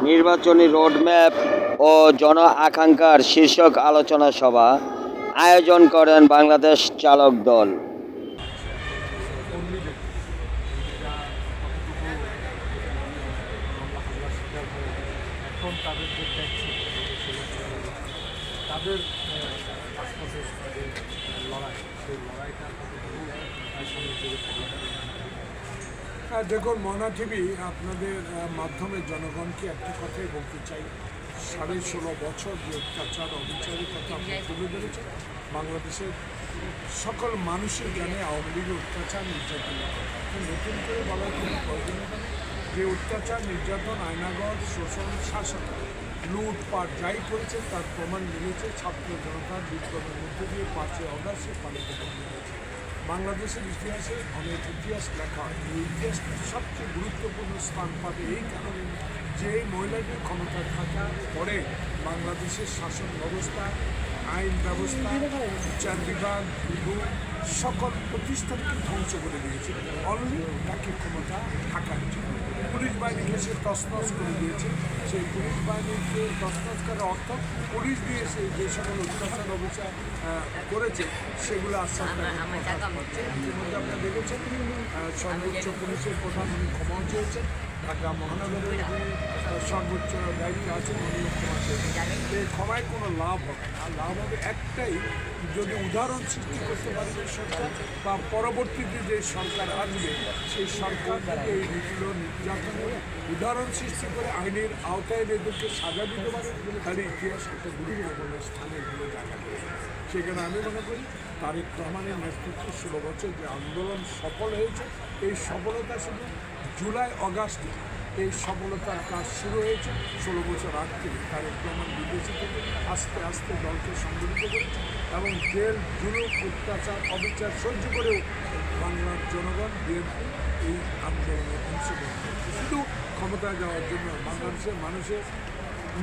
নির্বাচনী রোডম্যাপ ও জন আকাঙ্ক্ষার শীর্ষক আলোচনা সভা আয়োজন করেন বাংলাদেশ চালক দল। এখন তাদের যে ট্যাক্সি তাদের পাসপোর্টের যে লড়াই, সেই লড়াইটা দেখুন, মনা টিভি আপনাদের মাধ্যমে জনগণকে একটা কথাই বলতে চাই, 16.5 বছর যে অত্যাচার অবিচারের কথা আপনি তুলে ধরেছেন, বাংলাদেশের সকল মানুষের জানে আওয়ামী লীগের অত্যাচার নির্যাতন নতুন করে বলার কোনো প্রয়োজন নেই। যে অত্যাচার নির্যাতন, আয়নাগর, শোষণ, শাসন, লুটপাট যাই করেছে তার প্রমাণ মিলেছে ছাত্র জনতার বিপ্লবের মধ্যে দিয়ে 5ই অগাস্টে পালিত হয়েছে। বাংলাদেশের ইতিহাসে অনেক ইতিহাস লেখা হয়। এই ইতিহাসটা সবচেয়ে গুরুত্বপূর্ণ স্থান পাবে এই কারণে যে মহিলাদের ক্ষমতা থাকার পরে বাংলাদেশের শাসন ব্যবস্থা, আইন ব্যবস্থা, বিচার বিভাগ, সকল প্রতিষ্ঠানকে ধ্বংস করে দিয়েছে অনলি তাকে ক্ষমতা থাকার জন্য। পুলিশ বাহিনীকে সে তছনছ করে দিয়েছে। সেই পুলিশ বাহিনীকে তছনছ করার অর্থ পুলিশ দিয়ে সে যে সকল অত্যাচার অবিচার করেছে সেগুলো আস্তে আস্তে ইতিমধ্যে আপনারা দেখেছেন সর্বোচ্চ পুলিশের প্রধান উনি ক্ষমা চেয়েছেন। ঢাকা মহানগরের যে সর্বোচ্চ দায়িত্বে আছেন উনিও ক্ষমা চেয়েছেন। এই ক্ষমায় কোনো লাভ হবে না। লাভ হবে একটাই, যদি উদাহরণ সৃষ্টি করতে পারে সরকার বা পরবর্তীতে যে সরকার আসবে সেই সরকার যদি এই নীতিগুলো নির্যাতনের উদাহরণ সৃষ্টি করে আইনের আওতায় এদেরকে সাজা দিতে পারে, তাহলে ইতিহাস একটা গুরুত্বপূর্ণ স্থানে এগুলো দেখা যায়। সেখানে আমি মনে করি তারেক রহমানের নেতৃত্বে 16 বছর যে আন্দোলন সফল হয়েছে, এই সফলতা শুধু জুলাই অগাস্টে এই সফলতার কাজ শুরু হয়েছে 16 বছর আগ থেকে। তারেক রহমান বিদেশি থেকে আস্তে আস্তে দলকে সংগঠিত করেছে এবং জেল, জুলুম, অত্যাচার, অবিচার সহ্য করেও বাংলার জনগণ বিএনপি এই আন্দোলনে অংশগ্রহণ করেছে শুধু ক্ষমতায় যাওয়ার জন্য। বাংলাদেশের মানুষের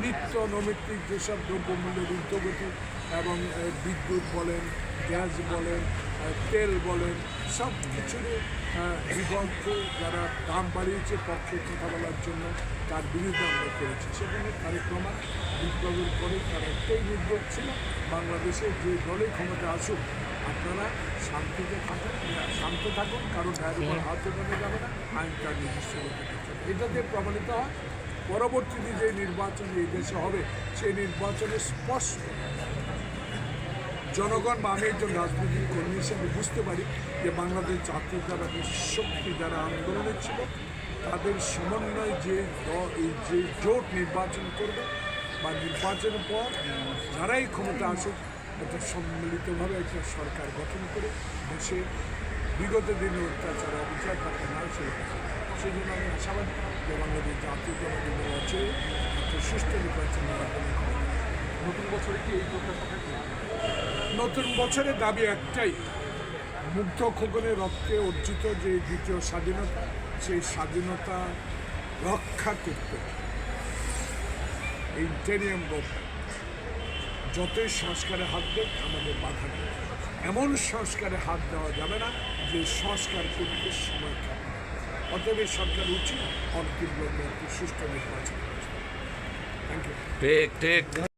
নিত্য নৈমিত্তিক যেসব দ্রব্যমূল্যের ঊর্ধ্বগতি এবং বিদ্যুৎ বলেন, গ্যাস বলেন, তেল বলেন, সব কিছুরই বিকল্প যারা দাম বাড়িয়েছে পক্ষে কথা বলার জন্য তার বিরুদ্ধে আমরা করেছি। সেখানে তারেক রহমান বিপ্লবের পরে তার একটাই নির্দেশ ছিল, বাংলাদেশে যে দলে ক্ষমতা আসুক আপনারা শান্তিতে থাকুন, শান্ত থাকুন, কারণ গায়ের উপর হাত উঠানো যাবে না, আইন তার নির্দিষ্ট এটাতে প্রমাণিত হয়। পরবর্তীতে যে নির্বাচন এই দেশে হবে সেই নির্বাচনে স্পষ্ট জনগণ বা আমি একজন রাজনৈতিক কর্মী হিসেবে বুঝতে পারি যে বাংলাদেশ জাতীয়তাবাদী শক্তি যারা আন্দোলনে ছিল তাদের সমন্বয়ে যে জোট নির্বাচন করবে বা নির্বাচনের পর যারাই ক্ষমতা আসুক একটা সম্মিলিতভাবে একটা সরকার গঠন করে দেশে বিগত দিনে অত্যাচার অবিচার থাকা না ছিল। সেই জন্য আমি আশাবাদী যে বাংলাদেশ জাতীয়তাবাদী দল আছে একটা সুষ্ঠু নির্বাচন নতুন বছরে কি এই প্রত্যাশা থাকবে? নতুন বছরের দাবি একটাই, মুগ্ধ খোকনের রক্তে অর্জিত যে দ্বিতীয় স্বাধীনতা, সেই স্বাধীনতা রক্ষা করতে এই ইন্টেরিয়াম গভর্নমেন্ট যতই সংস্কারে হাত দেয় আমাদের বাধা নেই। এমন সংস্কারে হাত দেওয়া যাবে না যে সংস্কার করতে সময় থাকে। অতএব এই সরকার উচিত অন্তিম একটি সুষ্ঠু নির্বাচন। Thank you.